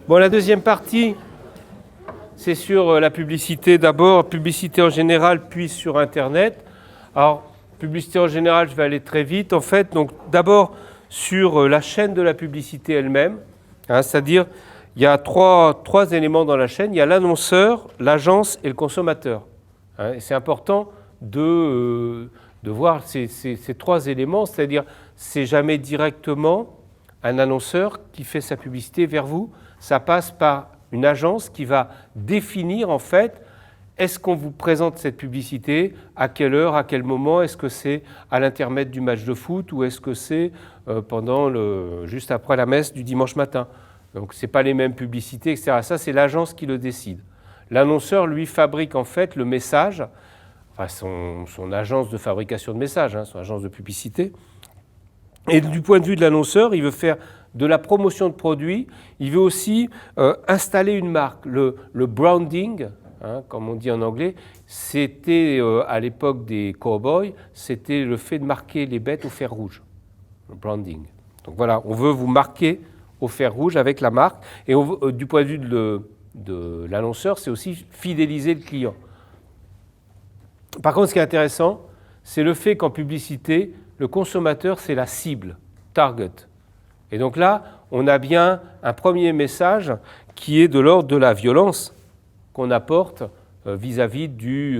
Bon, la deuxième partie, c'est sur la publicité d'abord, publicité en général, puis sur Internet. Alors, publicité en général, je vais aller très vite en fait. Donc, d'abord sur la chaîne de la publicité elle-même, c'est-à-dire il y a trois éléments dans la chaîne. Il y a l'annonceur, l'agence et le consommateur. Et c'est important de voir ces trois éléments, c'est-à-dire c'est jamais directement un annonceur qui fait sa publicité vers vous, ça passe par une agence qui va définir en fait est-ce qu'on vous présente cette publicité, à quelle heure, à quel moment, est-ce que c'est à l'intermède du match de foot ou est-ce que c'est juste après la messe du dimanche matin. Donc ce n'est pas les mêmes publicités, etc. Ça c'est l'agence qui le décide. L'annonceur lui fabrique en fait le message, enfin son agence de fabrication de messages, son agence de publicité. Et du point de vue de l'annonceur, il veut faire de la promotion de produits, il veut aussi installer une marque. Le branding, comme on dit en anglais, c'était à l'époque des cow-boys, c'était le fait de marquer les bêtes au fer rouge, le branding. Donc voilà, on veut vous marquer au fer rouge avec la marque. Et du point de vue de l'annonceur, c'est aussi fidéliser le client. Par contre, ce qui est intéressant, c'est le fait qu'en publicité, le consommateur, c'est la cible, target. Et donc là, on a bien un premier message qui est de l'ordre de la violence qu'on apporte vis-à-vis du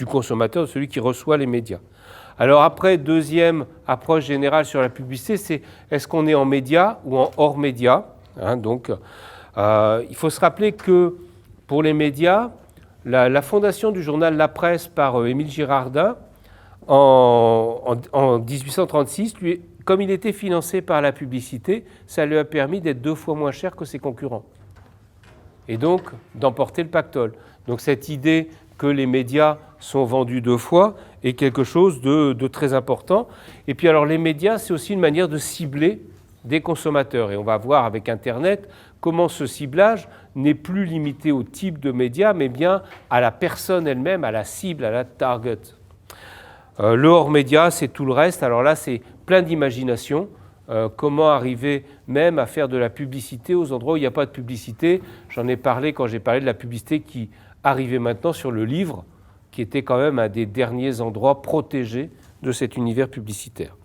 consommateur, de celui qui reçoit les médias. Alors après, deuxième approche générale sur la publicité, c'est est-ce qu'on est en média ou en hors média, donc, il faut se rappeler que pour les médias, la fondation du journal La Presse par Émile Girardin, en 1836, comme il était financé par la publicité, ça lui a permis d'être 2 fois moins cher que ses concurrents. Et donc d'emporter le pactole. Donc cette idée que les médias sont vendus 2 fois est quelque chose de très important. Et puis alors les médias, c'est aussi une manière de cibler des consommateurs. Et on va voir avec Internet comment ce ciblage n'est plus limité au type de médias, mais bien à la personne elle-même, à la cible, à la target. Le hors-média, c'est tout le reste. Alors là, c'est plein d'imagination. Comment arriver même à faire de la publicité aux endroits où il n'y a pas de publicité. J'en ai parlé quand j'ai parlé de la publicité qui arrivait maintenant sur le livre, qui était quand même un des derniers endroits protégés de cet univers publicitaire.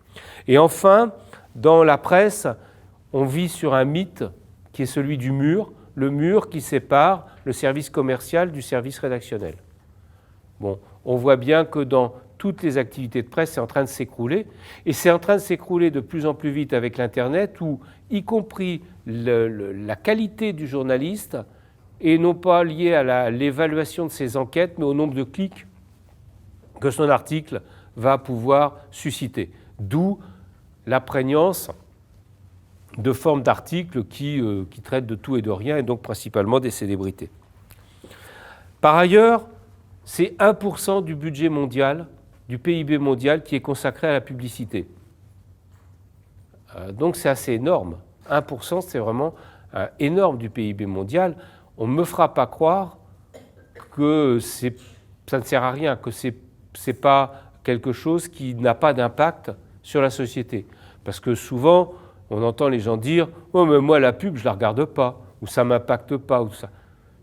Et enfin, dans la presse, on vit sur un mythe qui est celui du mur, le mur qui sépare le service commercial du service rédactionnel. Bon, on voit bien que dans toutes les activités de presse, c'est en train de s'écrouler. Et c'est en train de s'écrouler de plus en plus vite avec l'Internet, où, y compris la qualité du journaliste, est non pas liée à l'évaluation de ses enquêtes, mais au nombre de clics que son article va pouvoir susciter. D'où la prégnance de formes d'articles qui traitent de tout et de rien, et donc principalement des célébrités. Par ailleurs, c'est 1% du budget mondial, du PIB mondial, qui est consacré à la publicité. Donc c'est assez énorme. 1%, c'est vraiment énorme du PIB mondial. On ne me fera pas croire que ça ne sert à rien, que ce n'est pas quelque chose qui n'a pas d'impact sur la société. Parce que souvent, on entend les gens dire « Oh, mais moi, la pub, je ne la regarde pas » ou « ça ne m'impacte pas » ou ça.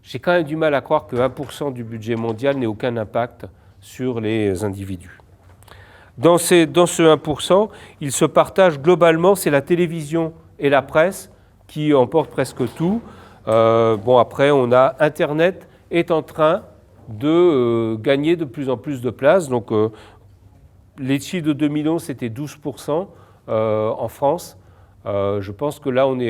J'ai quand même du mal à croire que 1% du budget mondial n'ait aucun impact sur les individus. Dans ce 1%, il se partage globalement, c'est la télévision et la presse qui emportent presque tout. Après, on a Internet est en train de gagner de plus en plus de place. Donc, les chiffres de 2011, c'était 12% en France. Je pense que là, on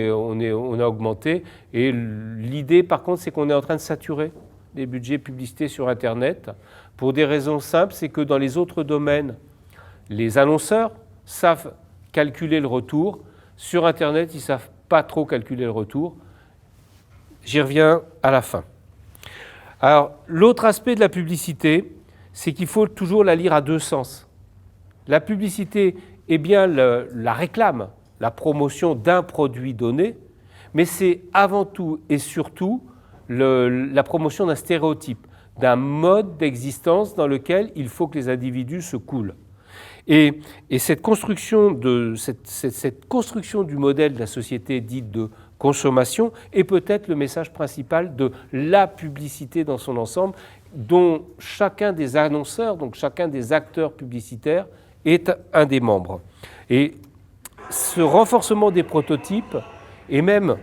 a augmenté. Et l'idée, par contre, c'est qu'on est en train de saturer les budgets publicités sur Internet. Pour des raisons simples, c'est que dans les autres domaines, les annonceurs savent calculer le retour. Sur Internet, ils ne savent pas trop calculer le retour. J'y reviens à la fin. Alors, l'autre aspect de la publicité, c'est qu'il faut toujours la lire à 2 sens. La publicité est bien la réclame, la promotion d'un produit donné, mais c'est avant tout et surtout la promotion d'un stéréotype, d'un mode d'existence dans lequel il faut que les individus se coulent. Et cette construction du modèle de la société dite de consommation est peut-être le message principal de la publicité dans son ensemble, dont chacun des annonceurs, donc chacun des acteurs publicitaires, est un des membres. Et ce renforcement des prototypes est même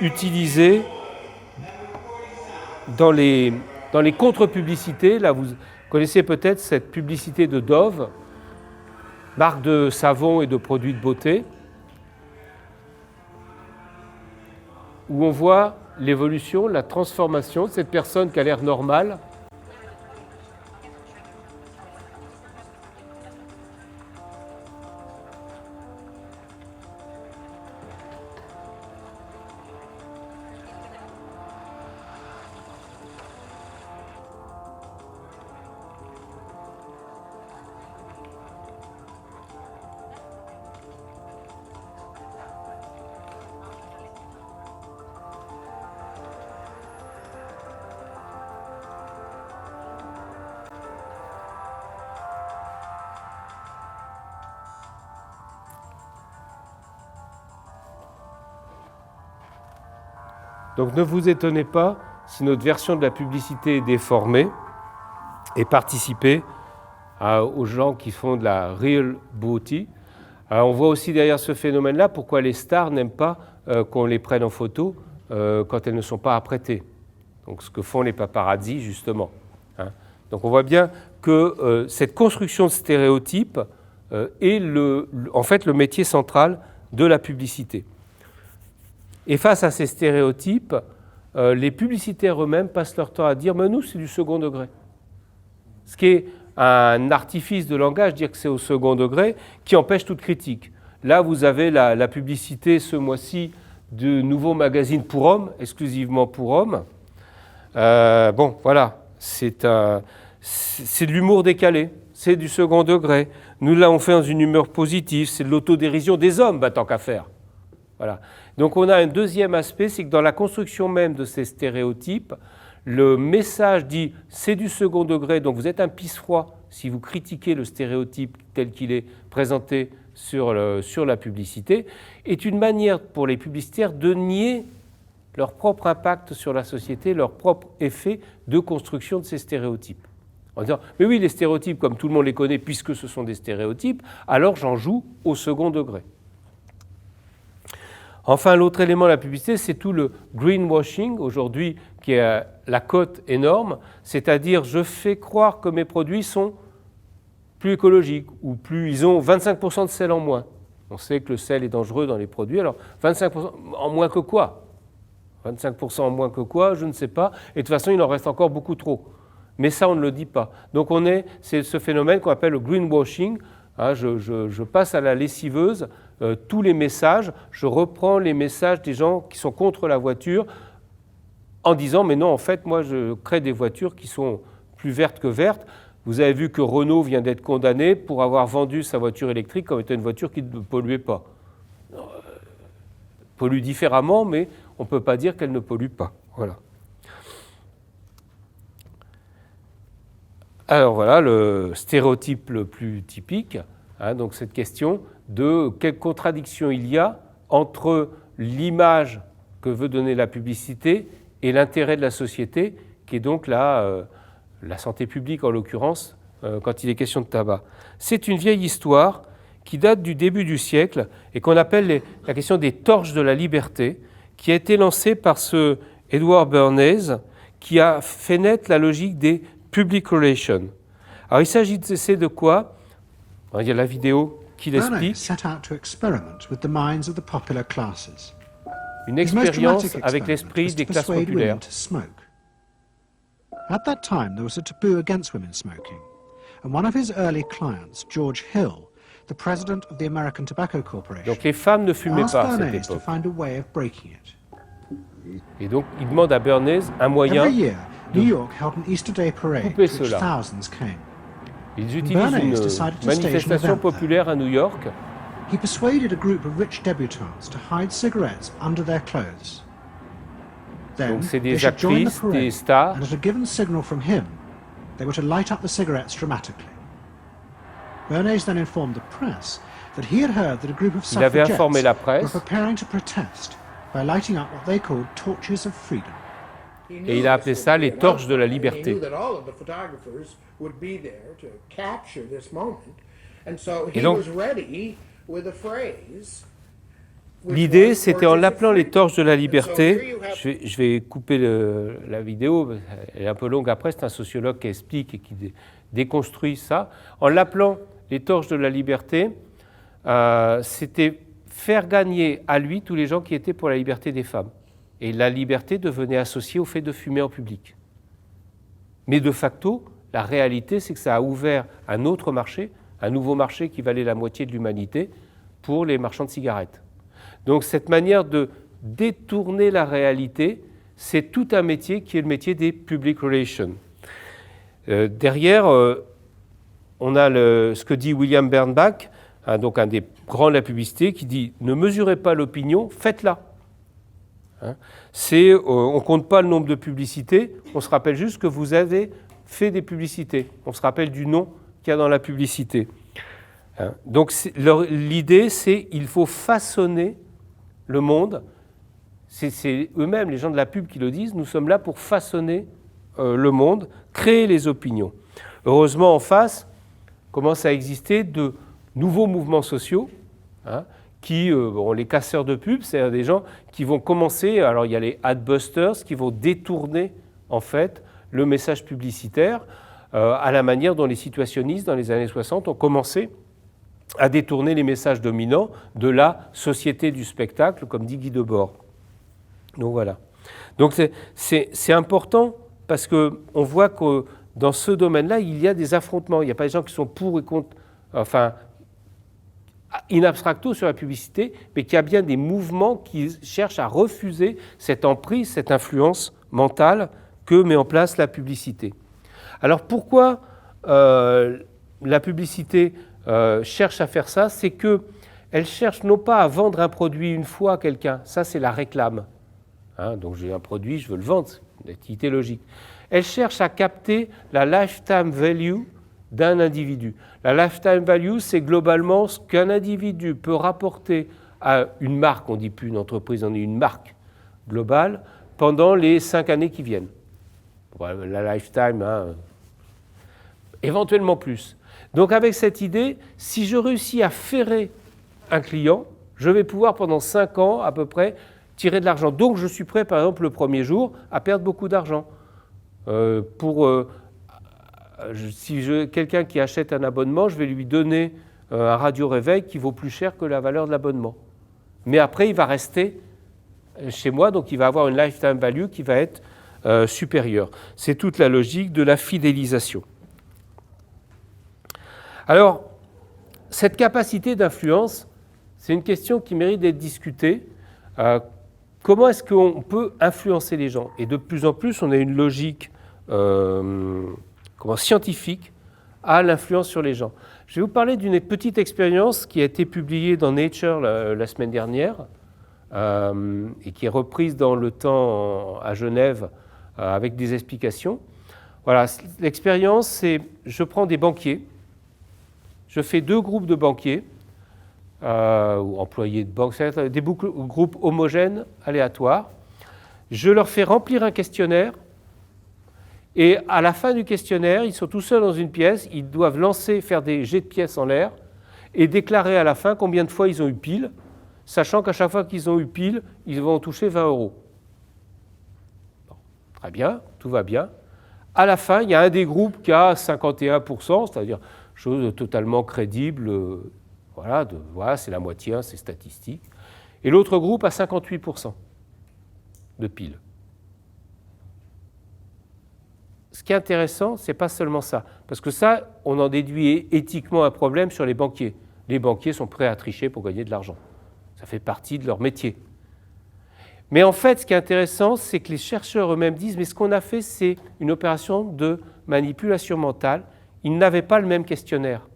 utilisé dans les contre-publicités. Là, vous connaissez peut-être cette publicité de Dove, marque de savon et de produits de beauté, où on voit l'évolution, la transformation de cette personne qui a l'air normale. Donc ne vous étonnez pas si notre version de la publicité est déformée et participer aux gens qui font de la real beauty. On voit aussi derrière ce phénomène-là pourquoi les stars n'aiment pas qu'on les prenne en photo quand elles ne sont pas apprêtées. Donc ce que font les paparazzis justement. Donc on voit bien que cette construction de stéréotypes est en fait le métier central de la publicité. Et face à ces stéréotypes, les publicitaires eux-mêmes passent leur temps à dire « mais nous, c'est du second degré ». Ce qui est un artifice de langage, dire que c'est au second degré, qui empêche toute critique. Là, vous avez la publicité ce mois-ci du nouveau magazine pour hommes, exclusivement pour hommes. Bon, voilà, c'est de l'humour décalé, c'est du second degré. Nous, là, on fait dans une humeur positive, c'est de l'autodérision des hommes, tant qu'à faire. Voilà. Donc on a un deuxième aspect, c'est que dans la construction même de ces stéréotypes, le message dit c'est du second degré, donc vous êtes un pisse-froid si vous critiquez le stéréotype tel qu'il est présenté sur la publicité, est une manière pour les publicitaires de nier leur propre impact sur la société, leur propre effet de construction de ces stéréotypes. En disant mais oui, les stéréotypes, comme tout le monde les connaît, puisque ce sont des stéréotypes, alors j'en joue au second degré. Enfin, l'autre élément de la publicité, c'est tout le greenwashing, aujourd'hui, qui est la cote énorme, c'est-à-dire je fais croire que mes produits sont plus écologiques, ou ils ont 25% de sel en moins. On sait que le sel est dangereux dans les produits, alors 25% en moins que quoi ? 25% en moins que quoi ? Je ne sais pas, et de toute façon, il en reste encore beaucoup trop. Mais ça, on ne le dit pas. Donc c'est ce phénomène qu'on appelle le greenwashing. Je passe à la lessiveuse tous les messages, je reprends les messages des gens qui sont contre la voiture en disant mais non, en fait, moi je crée des voitures qui sont plus vertes que vertes. Vous avez vu que Renault vient d'être condamné pour avoir vendu sa voiture électrique comme étant une voiture qui ne polluait pas. Pollue différemment, mais on ne peut pas dire qu'elle ne pollue pas. Voilà. Alors voilà le stéréotype le plus typique, donc cette question de quelle contradiction il y a entre l'image que veut donner la publicité et l'intérêt de la société, qui est donc la santé publique en l'occurrence, quand il est question de tabac. C'est une vieille histoire qui date du début du siècle et qu'on appelle la question des torches de la liberté, qui a été lancée par ce Edward Bernays, qui a fait naître la logique des public relations. Alors il s'agit de quoi ? Il y a la vidéo qui l'explique. Une expérience avec l'esprit des classes populaires. At that time, there was a taboo against women smoking, and one of his early clients, George Hill, the president of the American Tobacco Corporation, donc les femmes ne fumaient pas à cette époque. Et donc il demande à Bernays un moyen de couper cela. Ils utilisent une manifestation populaire à New York. He persuaded a group of rich debutantes to hide cigarettes under their clothes. Then Donc c'est they des should join the actrices, parade, des stars. and at a given signal from him, they were to light up the cigarettes dramatically. Bernays then informed the press that he had heard that a group of Il avait suffragettes informé la were presse preparing to protest by lighting up what they called torches of freedom. et il a appelé ça les torches de la liberté. Et donc, l'idée, c'était en l'appelant les torches de la liberté, je vais couper la vidéo, elle est un peu longue après, c'est un sociologue qui explique et qui déconstruit ça. En l'appelant les torches de la liberté, c'était faire gagner à lui tous les gens qui étaient pour la liberté des femmes. Et la liberté devenait associée au fait de fumer en public. Mais de facto, la réalité, c'est que ça a ouvert un autre marché, un nouveau marché qui valait la moitié de l'humanité pour les marchands de cigarettes. Donc cette manière de détourner la réalité, c'est tout un métier qui est le métier des public relations. Derrière, on a ce que dit William Bernbach, donc un des grands de la publicité, qui dit « Ne mesurez pas l'opinion, faites-la ». On ne compte pas le nombre de publicités, on se rappelle juste que vous avez fait des publicités. On se rappelle du nom qu'il y a dans la publicité. Donc l'idée, c'est qu'il faut façonner le monde. C'est eux-mêmes, les gens de la pub, qui le disent. Nous sommes là pour façonner le monde, créer les opinions. Heureusement, en face, commencent à exister de nouveaux mouvements sociaux, qui, les casseurs de pub, c'est des gens qui vont commencer, alors il y a les adbusters qui vont détourner en fait le message publicitaire à la manière dont les situationnistes dans les années 60 ont commencé à détourner les messages dominants de la société du spectacle, comme dit Guy Debord. Donc voilà. Donc c'est important parce qu'on voit que dans ce domaine-là, il y a des affrontements. Il n'y a pas des gens qui sont pour et contre, enfin, in abstracto sur la publicité, mais qu'il y a bien des mouvements qui cherchent à refuser cette emprise, cette influence mentale que met en place la publicité. Alors pourquoi la publicité cherche à faire ça? C'est qu'elle cherche non pas à vendre un produit une fois à quelqu'un, ça c'est la réclame. Donc j'ai un produit, je veux le vendre, c'est une activité logique. Elle cherche à capter la lifetime value d'un individu. La lifetime value, c'est globalement ce qu'un individu peut rapporter à une marque, on ne dit plus une entreprise, on dit une marque globale, pendant les 5 années qui viennent. La lifetime, éventuellement plus. Donc avec cette idée, si je réussis à ferrer un client, je vais pouvoir pendant 5 ans à peu près tirer de l'argent. Donc je suis prêt, par exemple, le premier jour, à perdre beaucoup d'argent. Si quelqu'un qui achète un abonnement, je vais lui donner un radio-réveil qui vaut plus cher que la valeur de l'abonnement. Mais après, il va rester chez moi, donc il va avoir une lifetime value qui va être supérieure. C'est toute la logique de la fidélisation. Alors, cette capacité d'influence, c'est une question qui mérite d'être discutée. Comment est-ce qu'on peut influencer les gens? Et de plus en plus, on a une logique scientifique à l'influence sur les gens. Je vais vous parler d'une petite expérience qui a été publiée dans Nature la semaine dernière et qui est reprise dans Le Temps à Genève avec des explications. Voilà, l'expérience, c'est je prends des banquiers, je fais 2 groupes de banquiers, ou employés de banque, des groupes homogènes, aléatoires. Je leur fais remplir un questionnaire et à la fin du questionnaire, ils sont tous seuls dans une pièce, ils doivent faire des jets de pièces en l'air et déclarer à la fin combien de fois ils ont eu pile, sachant qu'à chaque fois qu'ils ont eu pile, ils vont en toucher 20 €. Bon, très bien, tout va bien. À la fin, il y a un des groupes qui a 51%, c'est-à-dire chose totalement crédible, voilà, c'est la moitié, c'est statistique. Et l'autre groupe a 58% de pile. Ce qui est intéressant, ce n'est pas seulement ça, parce que ça, on en déduit éthiquement un problème sur les banquiers. Les banquiers sont prêts à tricher pour gagner de l'argent. Ça fait partie de leur métier. Mais en fait, ce qui est intéressant, c'est que les chercheurs eux-mêmes disent « mais ce qu'on a fait, c'est une opération de manipulation mentale. Ils n'avaient pas le même questionnaire.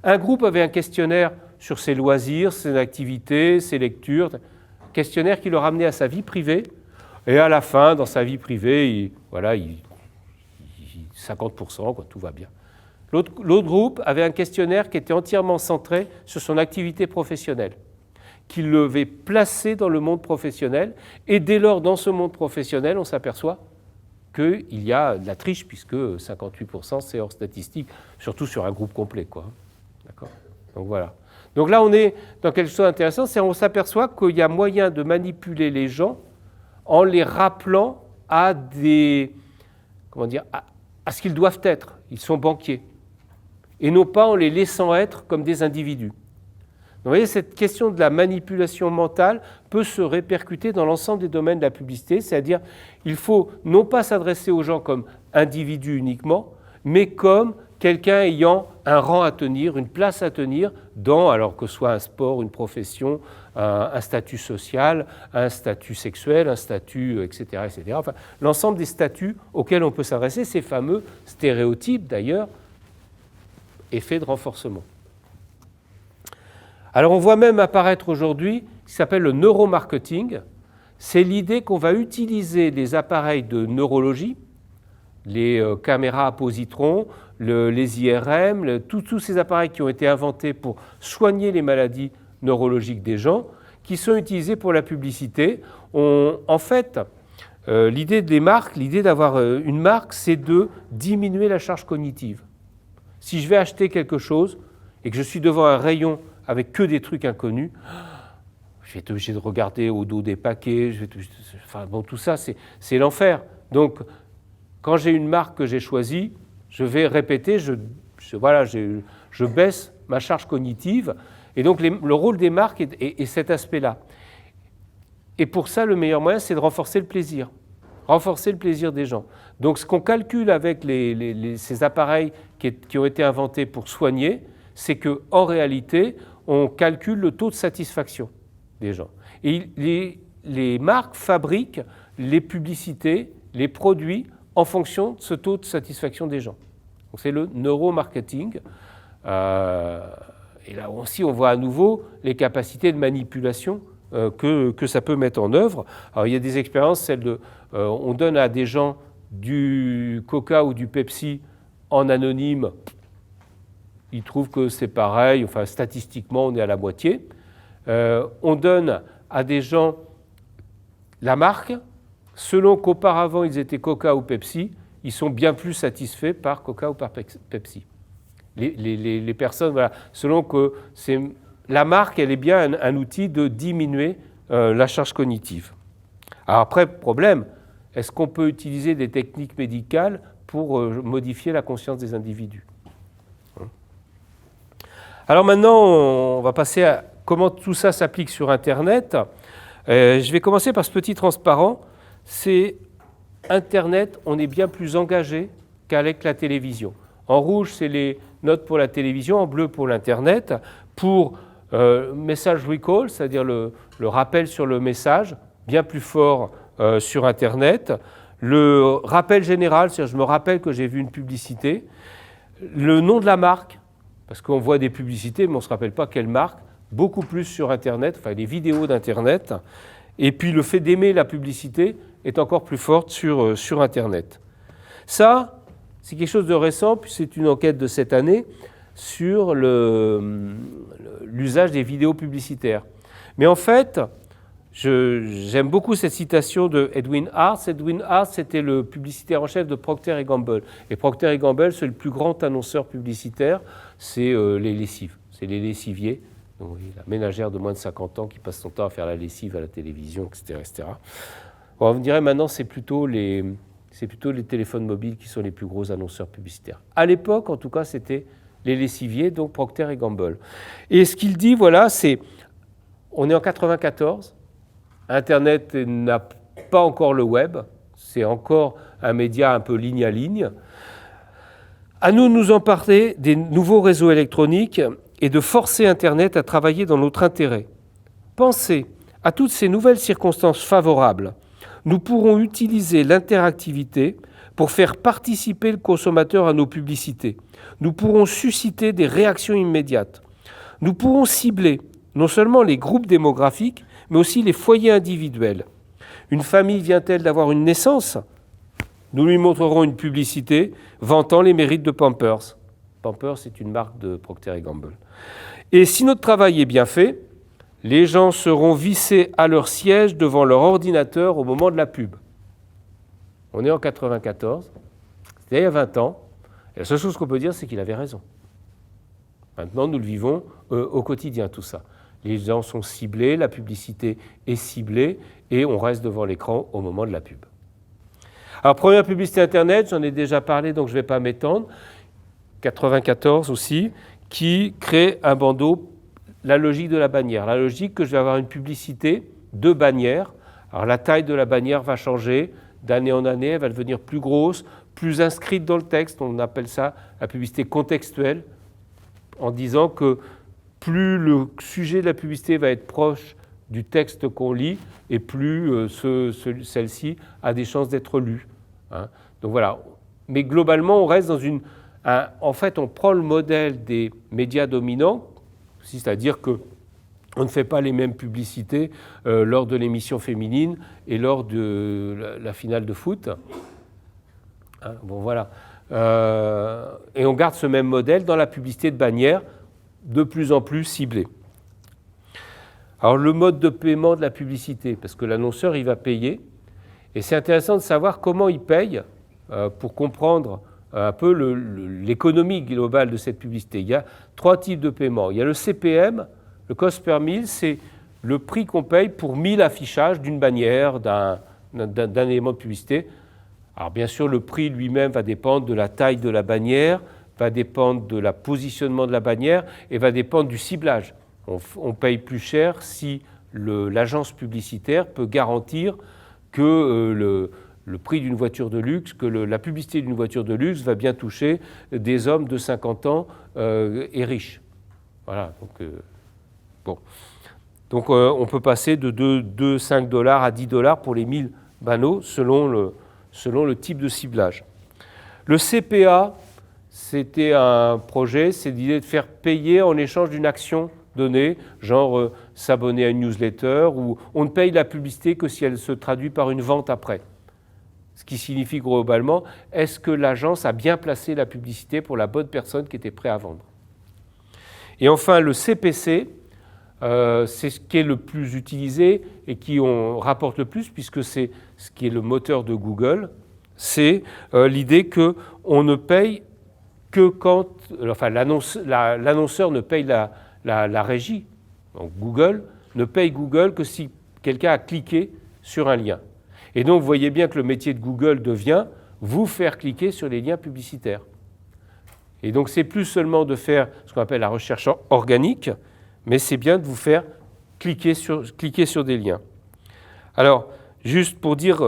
Un groupe avait un questionnaire sur ses loisirs, ses activités, ses lectures, questionnaire qui le ramenait à sa vie privée, et à la fin, dans sa vie privée, 50%, tout va bien. L'autre groupe avait un questionnaire qui était entièrement centré sur son activité professionnelle, qui l'avait placé dans le monde professionnel. Et dès lors, dans ce monde professionnel, on s'aperçoit qu'il y a de la triche, puisque 58% c'est hors statistique, surtout sur un groupe complet, quoi. D'accord ? Donc voilà. Donc là, on est dans quelque chose d'intéressant, c'est qu'on s'aperçoit qu'il y a moyen de manipuler les gens en les rappelant à à ce qu'ils doivent être. Ils sont banquiers. Et non pas en les laissant être comme des individus. Donc, vous voyez, cette question de la manipulation mentale peut se répercuter dans l'ensemble des domaines de la publicité, c'est-à-dire il faut non pas s'adresser aux gens comme individus uniquement, mais comme quelqu'un ayant un rang à tenir, une place à tenir dans, alors que ce soit un sport, une profession, un statut social, un statut sexuel, un statut, etc. etc. Enfin, l'ensemble des statuts auxquels on peut s'adresser, ces fameux stéréotypes d'ailleurs, effet de renforcement. Alors on voit même apparaître aujourd'hui ce qui s'appelle le neuromarketing. C'est l'idée qu'on va utiliser les appareils de neurologie, les caméras à positrons, les IRM, tous ces appareils qui ont été inventés pour soigner les maladies neurologiques des gens, qui sont utilisés pour la publicité. En fait, l'idée des marques, l'idée d'avoir une marque, c'est de diminuer la charge cognitive. Si je vais acheter quelque chose et que je suis devant un rayon avec que des trucs inconnus, je vais être obligé de regarder au dos des paquets, tout ça, c'est l'enfer. Donc, quand j'ai une marque que j'ai choisie, je vais répéter, je baisse ma charge cognitive. Et donc, le rôle des marques est cet aspect-là. Et pour ça, le meilleur moyen, c'est de renforcer le plaisir. Renforcer le plaisir des gens. Donc, ce qu'on calcule avec ces appareils qui ont été inventés pour soigner, c'est qu'en réalité, on calcule le taux de satisfaction des gens. Et les marques fabriquent les publicités, les produits en fonction de ce taux de satisfaction des gens. Donc, c'est le neuromarketing. Et là aussi, on voit à nouveau les capacités de manipulation que ça peut mettre en œuvre. Alors, il y a des expériences, celle de... on donne à des gens du Coca ou du Pepsi en anonyme, ils trouvent que c'est pareil, enfin statistiquement on est à la moitié. On donne à des gens la marque, selon qu'auparavant ils étaient Coca ou Pepsi, ils sont bien plus satisfaits par Coca ou par Pepsi. Les personnes, voilà, selon que la marque, elle est bien un outil de diminuer la charge cognitive. Alors après, problème, est-ce qu'on peut utiliser des techniques médicales pour modifier la conscience des individus ? Alors maintenant, on va passer à comment tout ça s'applique sur Internet. Je vais commencer par ce petit transparent. C'est Internet, on est bien plus engagé qu'avec la télévision. En rouge, c'est les notes pour la télévision, en bleu pour l'Internet. Pour message recall, c'est-à-dire le rappel sur le message, bien plus fort sur Internet. Le rappel général, c'est-à-dire je me rappelle que j'ai vu une publicité. Le nom de la marque, parce qu'on voit des publicités, mais on ne se rappelle pas quelle marque, beaucoup plus sur Internet, enfin les vidéos d'Internet. Et puis le fait d'aimer la publicité est encore plus forte sur Internet. Ça, c'est quelque chose de récent, puis c'est une enquête de cette année sur l'usage des vidéos publicitaires. Mais en fait, j'aime beaucoup cette citation de Edwin Hart. Edwin Hart, c'était le publicitaire en chef de Procter & Gamble. Et Procter & Gamble, c'est le plus grand annonceur publicitaire, c'est les lessives, c'est les lessiviers. Donc, la ménagère de moins de 50 ans qui passe son temps à faire la lessive à la télévision, etc. etc. Bon, on me dirait maintenant, c'est plutôt les téléphones mobiles qui sont les plus gros annonceurs publicitaires. À l'époque, en tout cas, c'était les lessiviers, donc Procter & Gamble. Et ce qu'il dit, voilà, c'est, on est en 94, Internet n'a pas encore le web, c'est encore un média un peu ligne à ligne. À nous de nous emparer des nouveaux réseaux électroniques et de forcer Internet à travailler dans notre intérêt. Pensez à toutes ces nouvelles circonstances favorables. Nous pourrons utiliser l'interactivité pour faire participer le consommateur à nos publicités. Nous pourrons susciter des réactions immédiates. Nous pourrons cibler non seulement les groupes démographiques, mais aussi les foyers individuels. Une famille vient-elle d'avoir une naissance ? Nous lui montrerons une publicité vantant les mérites de Pampers. Pampers, c'est une marque de Procter & Gamble. Et si notre travail est bien fait, les gens seront vissés à leur siège devant leur ordinateur au moment de la pub. On est en 94, c'était il y a 20 ans, et la seule chose qu'on peut dire, c'est qu'il avait raison. Maintenant, nous le vivons au quotidien, tout ça. Les gens sont ciblés, la publicité est ciblée, et on reste devant l'écran au moment de la pub. Alors, première publicité Internet, j'en ai déjà parlé, donc je ne vais pas m'étendre. 94 aussi, qui crée un bandeau, la logique de la bannière. La logique que je vais avoir une publicité de bannière. Alors, la taille de la bannière va changer d'année en année, elle va devenir plus grosse, plus inscrite dans le texte. On appelle ça la publicité contextuelle, en disant que plus le sujet de la publicité va être proche du texte qu'on lit, et plus celle-ci a des chances d'être lue. Hein. Donc voilà. Mais globalement, on reste dans une... en fait, on prend le modèle des médias dominants, c'est-à-dire qu'on ne fait pas les mêmes publicités lors de l'émission féminine et lors de la finale de foot. Hein, bon, voilà. Et on garde ce même modèle dans la publicité de bannière, de plus en plus ciblée. Alors, le mode de paiement de la publicité, parce que l'annonceur, il va payer, et c'est intéressant de savoir comment il paye pour comprendre un peu l'économie globale de cette publicité. Il y a 3 types de paiement. Il y a le CPM, le cost per mille, c'est le prix qu'on paye pour 1000 affichages d'une bannière, d'un élément de publicité. Alors bien sûr, le prix lui-même va dépendre de la taille de la bannière, va dépendre de la positionnement de la bannière et va dépendre du ciblage. On paye plus cher si l'agence publicitaire peut garantir que le prix d'une voiture de luxe, que la publicité d'une voiture de luxe va bien toucher des hommes de 50 ans et riches. Voilà, donc, bon. Donc on peut passer de 5 $ à 10 $ pour les 1000 panneaux selon le type de ciblage. Le CPA, c'était un projet, c'est l'idée de faire payer en échange d'une action donnée, genre s'abonner à une newsletter, où on ne paye la publicité que si elle se traduit par une vente après. Ce qui signifie globalement, est-ce que l'agence a bien placé la publicité pour la bonne personne qui était prête à vendre? Et enfin, le CPC, c'est ce qui est le plus utilisé et qui on rapporte le plus, puisque c'est ce qui est le moteur de Google. C'est l'idée qu'on ne paye que quand... Enfin, l'annonceur ne paye la régie. Donc Google ne paye Google que si quelqu'un a cliqué sur un lien. Et donc, vous voyez bien que le métier de Google devient vous faire cliquer sur les liens publicitaires. Et donc, c'est plus seulement de faire ce qu'on appelle la recherche organique, mais c'est bien de vous faire cliquer sur des liens. Alors, juste pour dire,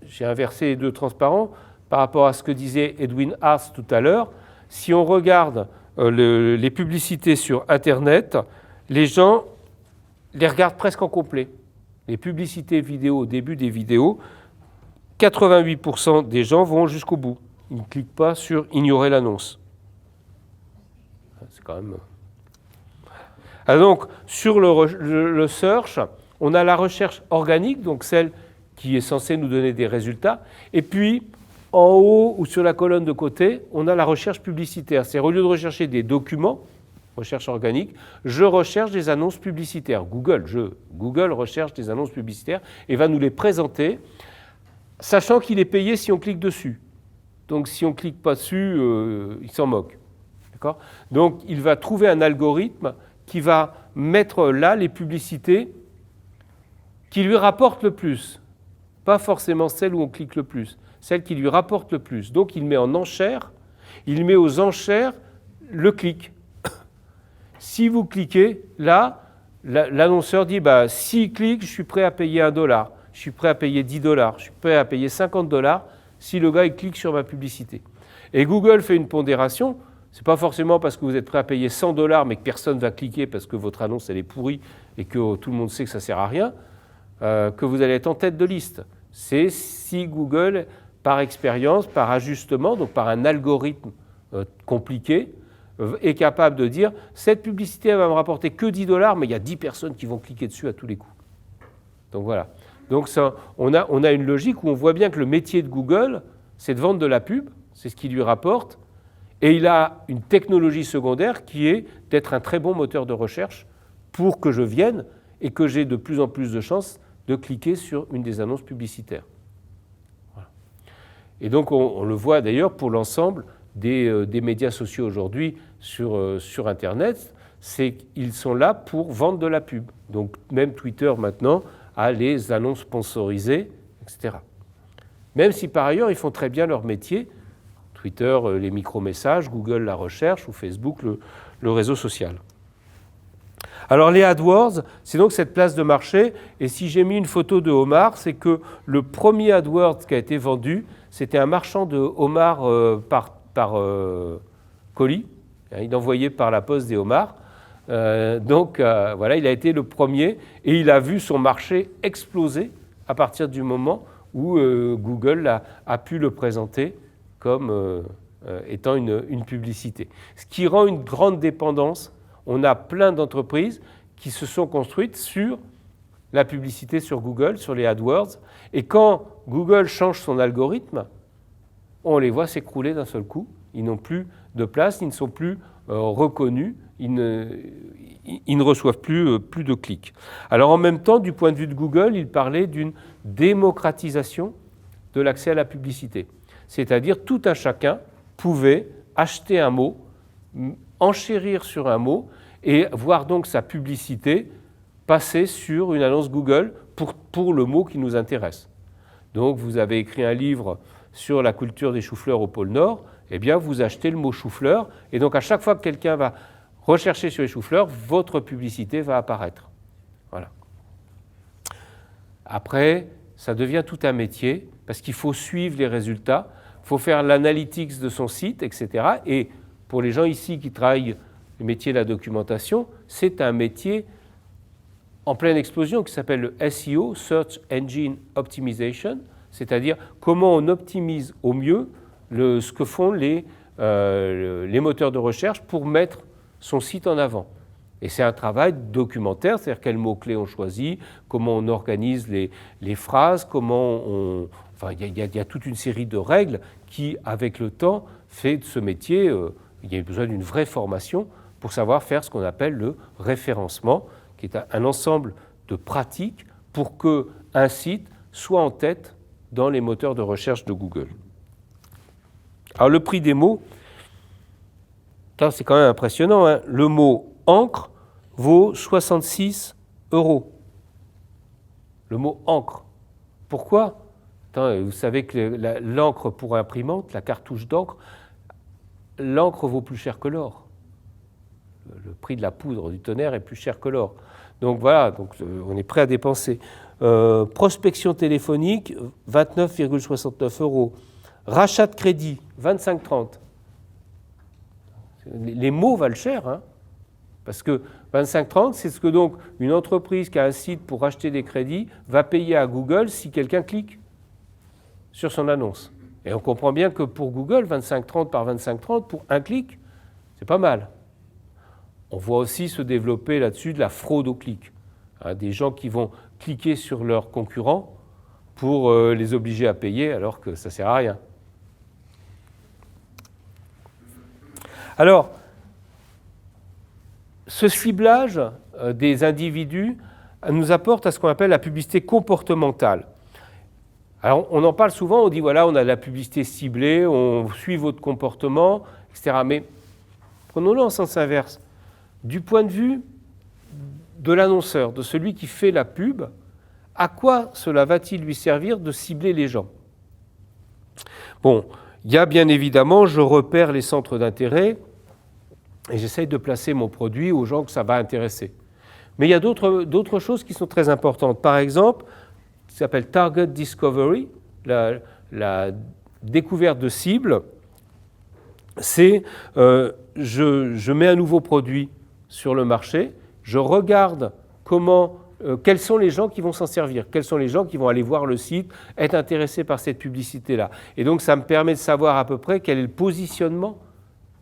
j'ai inversé les deux transparents par rapport à ce que disait Edwin Haas tout à l'heure. Si on regarde les publicités sur Internet, les gens les regardent presque en complet. Les publicités vidéo au début des vidéos, 88% des gens vont jusqu'au bout. Ils ne cliquent pas sur « ignorer l'annonce ». C'est quand même... Alors donc, sur le search, on a la recherche organique, donc celle qui est censée nous donner des résultats. Et puis, en haut ou sur la colonne de côté, on a la recherche publicitaire. C'est au lieu de rechercher des documents, recherche organique, je recherche des annonces publicitaires. Google recherche des annonces publicitaires et va nous les présenter, sachant qu'il est payé si on clique dessus. Donc si on ne clique pas dessus, il s'en moque. D'accord ? Donc il va trouver un algorithme qui va mettre là les publicités qui lui rapportent le plus. Pas forcément celles où on clique le plus, celles qui lui rapportent le plus. Donc il met en enchère, il met aux enchères le clic. Si vous cliquez, là, l'annonceur dit s'il clique, je suis prêt à payer $1, je suis prêt à payer $10, je suis prêt à payer $50 si le gars il clique sur ma publicité. Et Google fait une pondération, ce n'est pas forcément parce que vous êtes prêt à payer $100 mais que personne ne va cliquer parce que votre annonce elle est pourrie et que tout le monde sait que ça ne sert à rien, que vous allez être en tête de liste. C'est si Google, par expérience, par ajustement, donc par un algorithme compliqué, est capable de dire cette publicité elle va me rapporter que $10, mais il y a 10 personnes qui vont cliquer dessus à tous les coups. Donc voilà. Donc ça, on a une logique où on voit bien que le métier de Google, c'est de vendre de la pub, c'est ce qui lui rapporte, Et il a une technologie secondaire qui est d'être un très bon moteur de recherche pour que je vienne et que j'ai de plus en plus de chances de cliquer sur une des annonces publicitaires. Voilà. Et donc on le voit d'ailleurs pour l'ensemble des médias sociaux aujourd'hui sur Internet, c'est qu'ils sont là pour vendre de la pub. Donc même Twitter maintenant a les annonces sponsorisées, etc. Même si par ailleurs ils font très bien leur métier, Twitter les micro-messages, Google la recherche ou Facebook le réseau social. Alors les AdWords, c'est donc cette place de marché, et si j'ai mis une photo de homard, c'est que le premier AdWords qui a été vendu, c'était un marchand de homards par colis, il envoyait par la poste des homards, voilà, il a été le premier, et il a vu son marché exploser à partir du moment où Google a pu le présenter comme étant une publicité. Ce qui rend une grande dépendance. On a plein d'entreprises qui se sont construites sur la publicité sur Google, sur les AdWords. Et quand Google change son algorithme, on les voit s'écrouler d'un seul coup. Ils n'ont plus de place, ils ne sont plus reconnus, ils ne reçoivent plus de clics. Alors en même temps, du point de vue de Google, il parlait d'une démocratisation de l'accès à la publicité. C'est-à-dire tout un chacun pouvait acheter un mot, enchérir sur un mot et voir donc sa publicité passer sur une annonce Google pour le mot qui nous intéresse. Donc vous avez écrit un livre sur la culture des choux-fleurs au pôle Nord, eh bien vous achetez le mot chou-fleur et donc à chaque fois que quelqu'un va rechercher sur les choux-fleurs, votre publicité va apparaître. Voilà. Après, ça devient tout un métier parce qu'il faut suivre les résultats, il faut faire l'analytics de son site, etc. Et pour les gens ici qui travaillent le métier de la documentation, c'est un métier en pleine explosion qui s'appelle le SEO, Search Engine Optimization, c'est-à-dire comment on optimise au mieux ce que font les moteurs de recherche pour mettre son site en avant. Et c'est un travail documentaire, c'est-à-dire quels mots-clés on choisit, comment on organise les phrases, comment on... Enfin, il y a toute une série de règles qui, avec le temps, fait de ce métier... il y a besoin d'une vraie formation pour savoir faire ce qu'on appelle le référencement, qui est un ensemble de pratiques pour qu'un site soit en tête dans les moteurs de recherche de Google. Alors le prix des mots, c'est quand même impressionnant, hein. Le mot « encre » vaut 66 €. Le mot « encre ». Pourquoi ? Vous savez que l'encre pour imprimante, la cartouche d'encre, l'encre vaut plus cher que l'or. Le prix de la poudre du tonnerre est plus cher que l'or. Donc voilà, on est prêt à dépenser. Prospection téléphonique, 29,69 €. Rachat de crédit, 25,30 €. Les mots valent cher, hein, parce que 25,30 €, c'est ce que donc une entreprise qui a un site pour acheter des crédits va payer à Google si quelqu'un clique sur son annonce. Et on comprend bien que pour Google, 25,30 par 25,30, pour un clic, c'est pas mal. On voit aussi se développer là-dessus de la fraude au clic. Hein, des gens qui vont cliquer sur leurs concurrents pour les obliger à payer alors que ça ne sert à rien. Alors, ce ciblage des individus nous apporte à ce qu'on appelle la publicité comportementale. Alors, on en parle souvent, on dit voilà, on a de la publicité ciblée, on suit votre comportement, etc. Mais prenons-le en sens inverse. Du point de vue de l'annonceur, de celui qui fait la pub, à quoi cela va-t-il lui servir de cibler les gens ? Bon, il y a bien évidemment, je repère les centres d'intérêt et j'essaye de placer mon produit aux gens que ça va intéresser. Mais il y a d'autres choses qui sont très importantes. Par exemple, ce qui s'appelle Target Discovery, la découverte de cible, c'est je mets un nouveau produit sur le marché, je regarde quels sont les gens qui vont s'en servir, quels sont les gens qui vont aller voir le site, être intéressés par cette publicité-là. Et donc ça me permet de savoir à peu près quel est le positionnement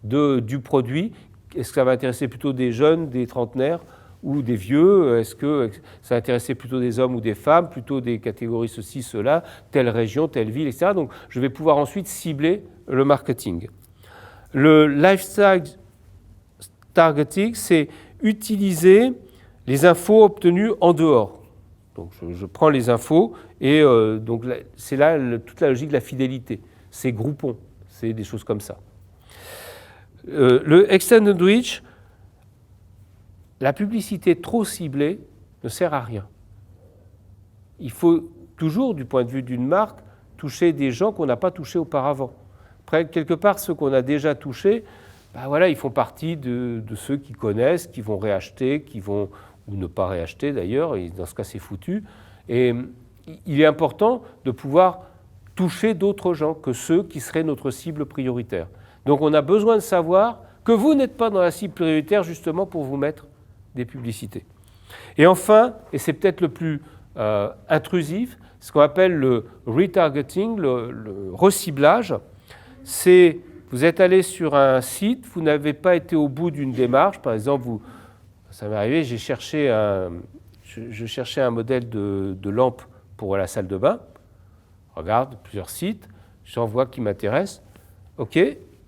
du produit. Est-ce que ça va intéresser plutôt des jeunes, des trentenaires ou des vieux? Est-ce que ça va intéresser plutôt des hommes ou des femmes, plutôt des catégories ceci, cela, telle région, telle ville, etc. Donc je vais pouvoir ensuite cibler le marketing. Le lifestyle targeting, c'est utiliser les infos obtenues en dehors. Donc je prends les infos et donc c'est là toute la logique de la fidélité. C'est groupons, c'est des choses comme ça. Le extended reach, la publicité trop ciblée ne sert à rien. Il faut toujours, du point de vue d'une marque, toucher des gens qu'on n'a pas touchés auparavant. Après, quelque part, ceux qu'on a déjà touchés, ben voilà, ils font partie de ceux qui connaissent, qui vont réacheter, qui vont, ou ne pas réacheter d'ailleurs, et dans ce cas c'est foutu. Et il est important de pouvoir toucher d'autres gens que ceux qui seraient notre cible prioritaire. Donc on a besoin de savoir que vous n'êtes pas dans la cible prioritaire justement pour vous mettre des publicités. Et enfin, et c'est peut-être le plus intrusif, ce qu'on appelle le retargeting, le reciblage, c'est vous êtes allé sur un site, vous n'avez pas été au bout d'une démarche, par exemple, ça m'est arrivé, je cherchais un modèle de lampe pour la salle de bain, regarde plusieurs sites, j'en vois qui m'intéressent, ok,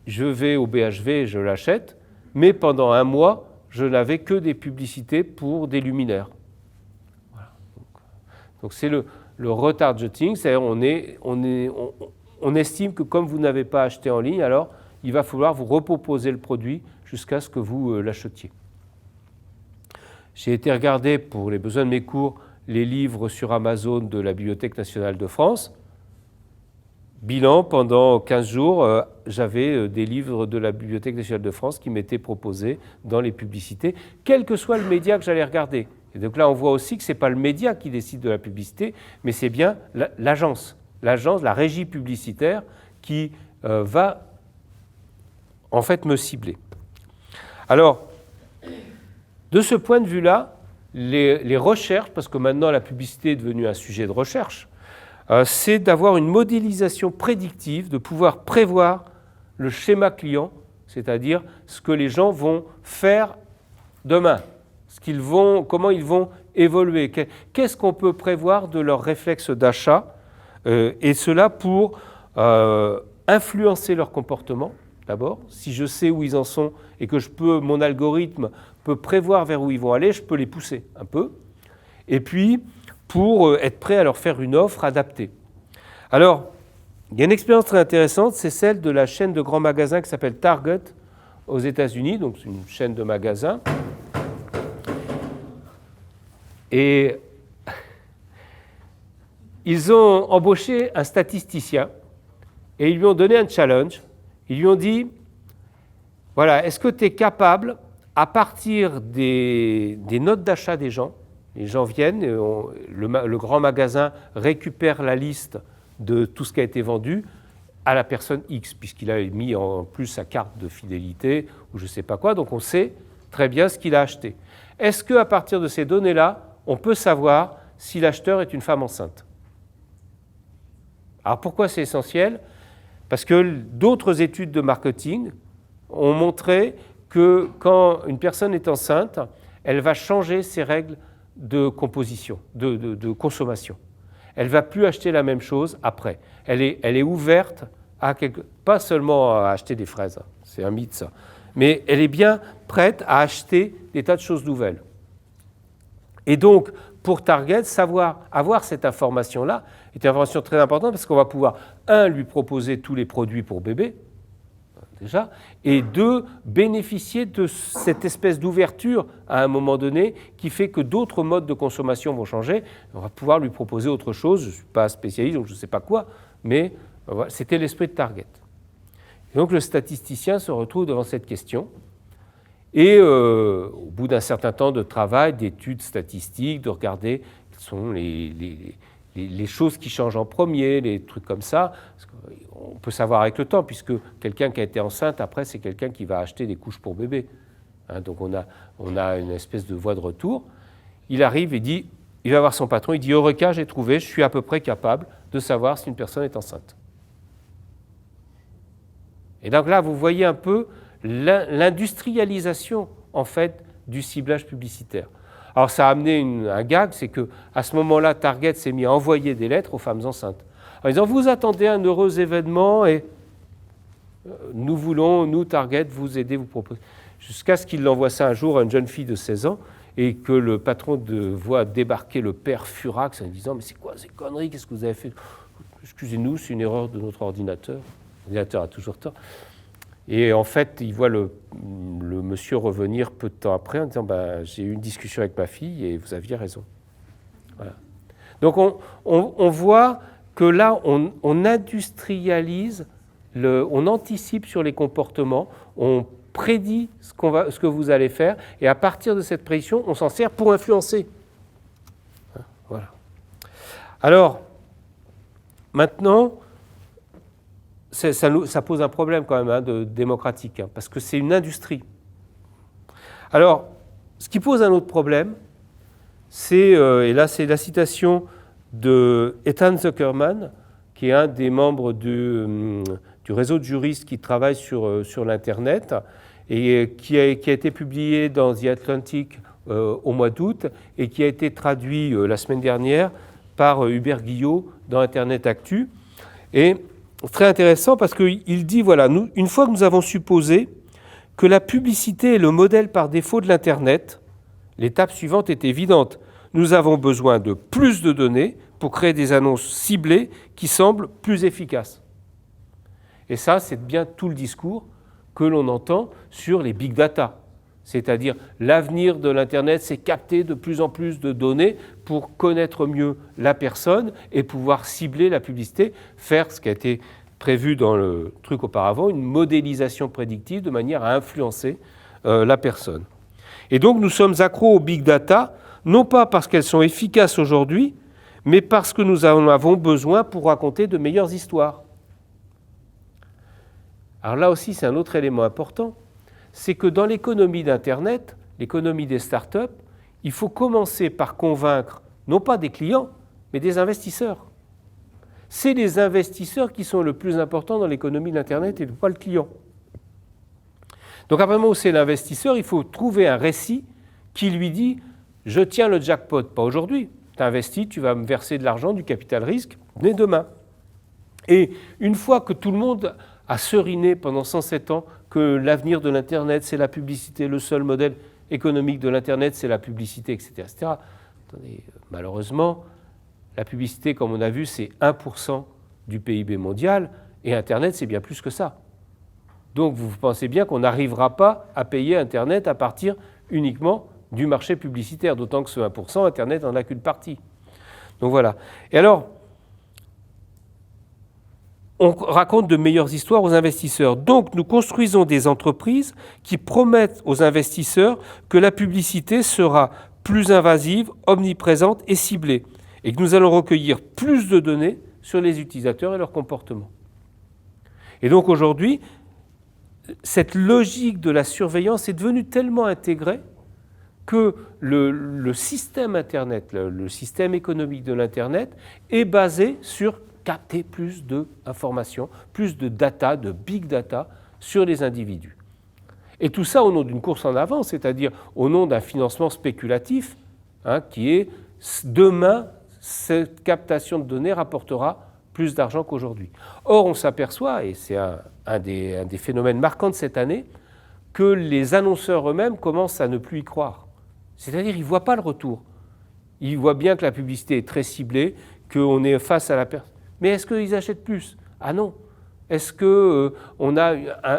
je vais au BHV et je l'achète, mais pendant un mois, je n'avais que des publicités pour des luminaires. Voilà. Donc c'est le retargeting, c'est-à-dire on estime que comme vous n'avez pas acheté en ligne, alors il va falloir vous reproposer le produit jusqu'à ce que vous l'achetiez. J'ai été regarder pour les besoins de mes cours les livres sur Amazon de la Bibliothèque nationale de France. Bilan, pendant 15 jours, j'avais des livres de la Bibliothèque nationale de France qui m'étaient proposés dans les publicités, quel que soit le média que j'allais regarder. Et donc là, on voit aussi que ce n'est pas le média qui décide de la publicité, mais c'est bien l'agence, la régie publicitaire qui va en fait me cibler. Alors, de ce point de vue-là, les recherches, parce que maintenant la publicité est devenue un sujet de recherche, c'est d'avoir une modélisation prédictive, de pouvoir prévoir le schéma client, c'est-à-dire ce que les gens vont faire demain, comment ils vont évoluer, qu'est-ce qu'on peut prévoir de leurs réflexes d'achat, et cela pour influencer leur comportement, d'abord. Si je sais où ils en sont et que mon algorithme peut prévoir vers où ils vont aller, je peux les pousser un peu. Et puis, pour être prêt à leur faire une offre adaptée. Alors, il y a une expérience très intéressante, c'est celle de la chaîne de grands magasins qui s'appelle Target aux États-Unis, donc c'est une chaîne de magasins. Et ils ont embauché un statisticien et ils lui ont donné un challenge. Ils lui ont dit, voilà, est-ce que tu es capable, à partir des notes d'achat des gens, les gens viennent, le grand magasin récupère la liste de tout ce qui a été vendu à la personne X, puisqu'il a mis en plus sa carte de fidélité ou je ne sais pas quoi, donc on sait très bien ce qu'il a acheté. Est-ce qu'à partir de ces données-là, on peut savoir si l'acheteur est une femme enceinte? Alors pourquoi c'est essentiel? Parce que d'autres études de marketing ont montré que quand une personne est enceinte, elle va changer ses règles de composition, de consommation. Elle ne va plus acheter la même chose après. Elle est ouverte à pas seulement à acheter des fraises, c'est un mythe ça, mais elle est bien prête à acheter des tas de choses nouvelles. Et donc, pour Target, avoir cette information-là est une information très importante parce qu'on va pouvoir, lui proposer tous les produits pour bébé, déjà, et deux, bénéficier de cette espèce d'ouverture à un moment donné qui fait que d'autres modes de consommation vont changer. On va pouvoir lui proposer autre chose. Je ne suis pas spécialiste, donc je ne sais pas quoi, mais voilà, c'était l'esprit de Target. Et donc le statisticien se retrouve devant cette question et au bout d'un certain temps de travail, d'études statistiques, de regarder quelles sont les choses qui changent en premier, les trucs comme ça. On peut savoir avec le temps, puisque quelqu'un qui a été enceinte, après, c'est quelqu'un qui va acheter des couches pour bébé. Donc on a une espèce de voie de retour. Il arrive et dit, il va voir son patron, il dit « Eureka, j'ai trouvé, je suis à peu près capable de savoir si une personne est enceinte. » Et donc là, vous voyez un peu l'industrialisation, en fait, du ciblage publicitaire. Alors ça a amené un gag, c'est qu'à ce moment-là, Target s'est mis à envoyer des lettres aux femmes enceintes. En disant, vous attendez un heureux événement et nous voulons, nous, Target, vous aider, vous proposer. Jusqu'à ce qu'il envoie ça un jour à une jeune fille de 16 ans et que le patron voit débarquer le père furax en disant « Mais c'est quoi ces conneries? Qu'est-ce que vous avez fait ?» Excusez-nous, c'est une erreur de notre ordinateur. L'ordinateur a toujours tort. Et en fait, il voit le monsieur revenir peu de temps après en disant j'ai eu une discussion avec ma fille et vous aviez raison. Voilà. Donc on voit que là, on industrialise, on anticipe sur les comportements, on prédit ce que vous allez faire, et à partir de cette prédiction, on s'en sert pour influencer. Voilà. Alors, maintenant, ça pose un problème quand même démocratique, parce que c'est une industrie. Alors, ce qui pose un autre problème, c'est, et là c'est la citation de Ethan Zuckerman, qui est un des membres du réseau de juristes qui travaillent sur l'Internet, et qui a été publié dans The Atlantic au mois d'août, et qui a été traduit la semaine dernière par Hubert Guillot dans Internet Actu. Et très intéressant parce qu'il dit, voilà, une fois que nous avons supposé que la publicité est le modèle par défaut de l'Internet, l'étape suivante est évidente. Nous avons besoin de plus de données pour créer des annonces ciblées qui semblent plus efficaces. Et ça, c'est bien tout le discours que l'on entend sur les big data. C'est-à-dire l'avenir de l'Internet, c'est capter de plus en plus de données pour connaître mieux la personne et pouvoir cibler la publicité, faire ce qui a été prévu dans le truc auparavant, une modélisation prédictive de manière à influencer la personne. Et donc nous sommes accros aux big data, non pas parce qu'elles sont efficaces aujourd'hui, mais parce que nous en avons besoin pour raconter de meilleures histoires. Alors là aussi, c'est un autre élément important, c'est que dans l'économie d'Internet, l'économie des startups, il faut commencer par convaincre non pas des clients, mais des investisseurs. C'est les investisseurs qui sont le plus importants dans l'économie d'Internet et pas le client. Donc à partir du moment où c'est l'investisseur, il faut trouver un récit qui lui dit « je tiens le jackpot, pas aujourd'hui, tu investis, tu vas me verser de l'argent, du capital risque, dès demain ». Et une fois que tout le monde a seriné pendant 107 ans que l'avenir de l'Internet, c'est la publicité, le seul modèle économique de l'Internet, c'est la publicité, etc. etc. Attendez, malheureusement, la publicité, comme on a vu, c'est 1% du PIB mondial, et Internet, c'est bien plus que ça. Donc vous pensez bien qu'on n'arrivera pas à payer Internet à partir uniquement du marché publicitaire, d'autant que ce 1%, Internet n'en a qu'une partie. Donc voilà. Et alors, on raconte de meilleures histoires aux investisseurs. Donc, nous construisons des entreprises qui promettent aux investisseurs que la publicité sera plus invasive, omniprésente et ciblée, et que nous allons recueillir plus de données sur les utilisateurs et leur comportement. Et donc, aujourd'hui, cette logique de la surveillance est devenue tellement intégrée que le système Internet, le système économique de l'Internet est basé sur capter plus d'informations, plus de data, de big data sur les individus. Et tout ça au nom d'une course en avant, c'est-à-dire au nom d'un financement spéculatif, qui est demain, cette captation de données rapportera plus d'argent qu'aujourd'hui. Or, on s'aperçoit, et c'est un des phénomènes marquants de cette année, que les annonceurs eux-mêmes commencent à ne plus y croire. C'est-à-dire qu'ils ne voient pas le retour. Ils voient bien que la publicité est très ciblée, qu'on est face à la personne. Mais est-ce qu'ils achètent plus? Ah non. Est-ce qu'on a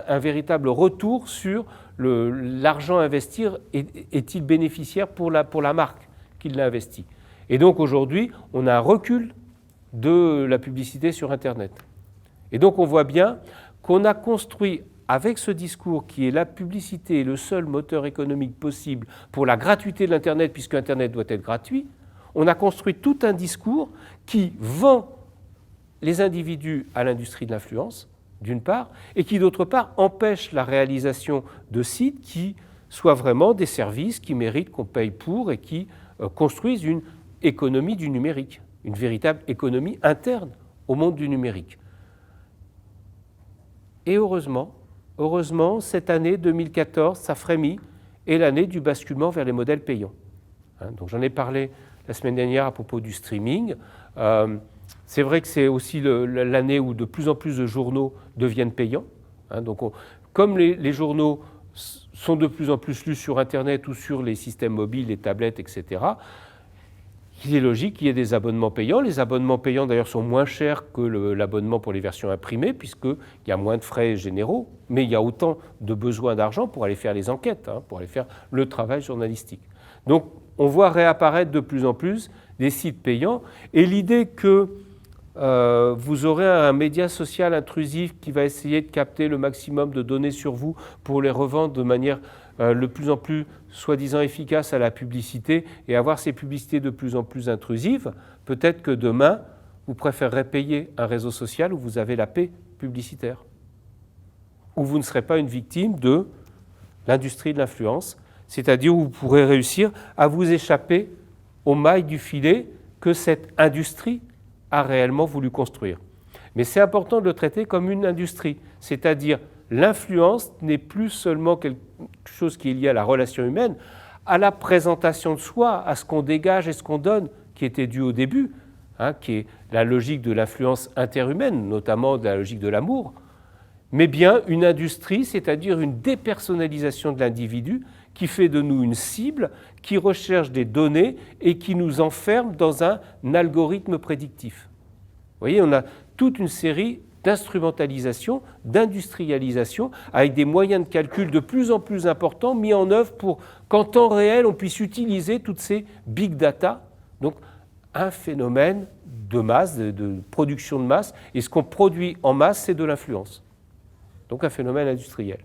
un véritable retour sur l'argent à investir? Est-il bénéficiaire pour la marque qui l'a investi? Et donc aujourd'hui, on a un recul de la publicité sur Internet. Et donc on voit bien qu'on a construit avec ce discours qui est la publicité est le seul moteur économique possible pour la gratuité de l'Internet, puisque Internet doit être gratuit, on a construit tout un discours qui vend les individus à l'industrie de l'influence, d'une part, et qui, d'autre part, empêche la réalisation de sites qui soient vraiment des services qui méritent qu'on paye pour et qui construisent une économie du numérique, une véritable économie interne au monde du numérique. Et heureusement, cette année 2014, ça frémit, est l'année du basculement vers les modèles payants. Donc j'en ai parlé la semaine dernière à propos du streaming. C'est vrai que c'est aussi l'année où de plus en plus de journaux deviennent payants. Hein, donc comme les journaux sont de plus en plus lus sur Internet ou sur les systèmes mobiles, les tablettes, etc., il est logique qu'il y ait des abonnements payants. Les abonnements payants, d'ailleurs, sont moins chers que l'abonnement pour les versions imprimées, puisqu'il y a moins de frais généraux, mais il y a autant de besoin d'argent pour aller faire les enquêtes, hein, pour aller faire le travail journalistique. Donc, on voit réapparaître de plus en plus des sites payants, et l'idée que vous aurez un média social intrusif qui va essayer de capter le maximum de données sur vous pour les revendre de manière de plus en plus soi-disant efficace à la publicité et avoir ces publicités de plus en plus intrusives, peut-être que demain, vous préférerez payer un réseau social où vous avez la paix publicitaire, où vous ne serez pas une victime de l'industrie de l'influence, c'est-à-dire où vous pourrez réussir à vous échapper aux mailles du filet que cette industrie a réellement voulu construire. Mais c'est important de le traiter comme une industrie, c'est-à-dire l'influence n'est plus seulement quelque chose qui est lié à la relation humaine, à la présentation de soi, à ce qu'on dégage et ce qu'on donne, qui était dû au début, hein, qui est la logique de l'influence interhumaine, notamment de la logique de l'amour, mais bien une industrie, c'est-à-dire une dépersonnalisation de l'individu qui fait de nous une cible, qui recherche des données et qui nous enferme dans un algorithme prédictif. Vous voyez, on a toute une série d'instrumentalisation, d'industrialisation, avec des moyens de calcul de plus en plus importants mis en œuvre pour qu'en temps réel, on puisse utiliser toutes ces big data. Donc, un phénomène de masse, de production de masse, et ce qu'on produit en masse, c'est de l'influence. Donc, un phénomène industriel.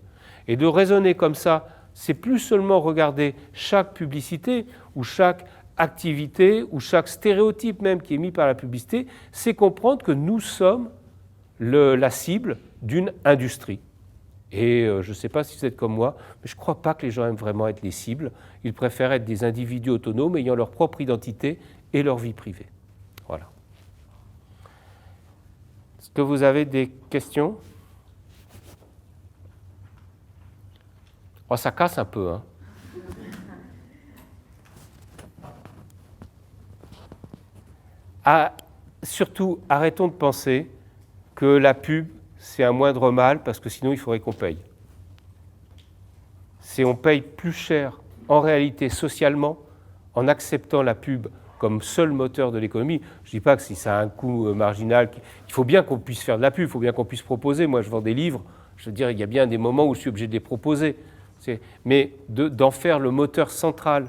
Et de raisonner comme ça, c'est plus seulement regarder chaque publicité ou chaque activité ou chaque stéréotype même qui est mis par la publicité, c'est comprendre que nous sommes la cible d'une industrie. Et je ne sais pas si vous êtes comme moi, mais je ne crois pas que les gens aiment vraiment être les cibles. Ils préfèrent être des individus autonomes ayant leur propre identité et leur vie privée. Voilà. Est-ce que vous avez des questions ? Oh, ça casse un peu, hein. Surtout, arrêtons de penser que la pub, c'est un moindre mal, parce que sinon, il faudrait qu'on paye. On paye plus cher, en réalité, socialement, en acceptant la pub comme seul moteur de l'économie. Je ne dis pas que si ça a un coût marginal, il faut bien qu'on puisse faire de la pub, il faut bien qu'on puisse proposer. Moi, je vends des livres, je veux dire, il y a bien des moments où je suis obligé de les proposer. Mais d'en faire le moteur central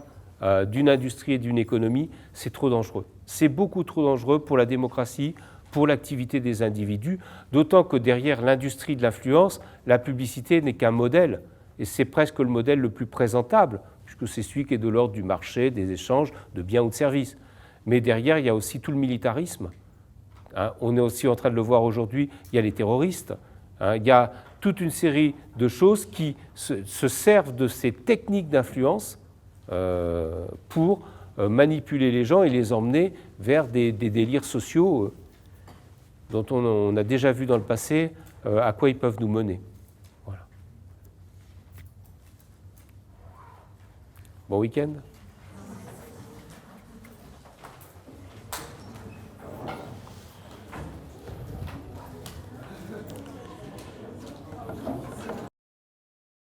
d'une industrie et d'une économie, c'est trop dangereux. C'est beaucoup trop dangereux pour la démocratie, pour l'activité des individus, d'autant que derrière l'industrie de l'influence, la publicité n'est qu'un modèle, et c'est presque le modèle le plus présentable, puisque c'est celui qui est de l'ordre du marché, des échanges de biens ou de services. Mais derrière, il y a aussi tout le militarisme. Hein, on est aussi en train de le voir aujourd'hui, il y a les terroristes, hein, il y a toute une série de choses qui se servent de ces techniques d'influence pour manipuler les gens et les emmener vers des délires sociaux dont on a déjà vu dans le passé à quoi ils peuvent nous mener. Voilà. Bon week-end.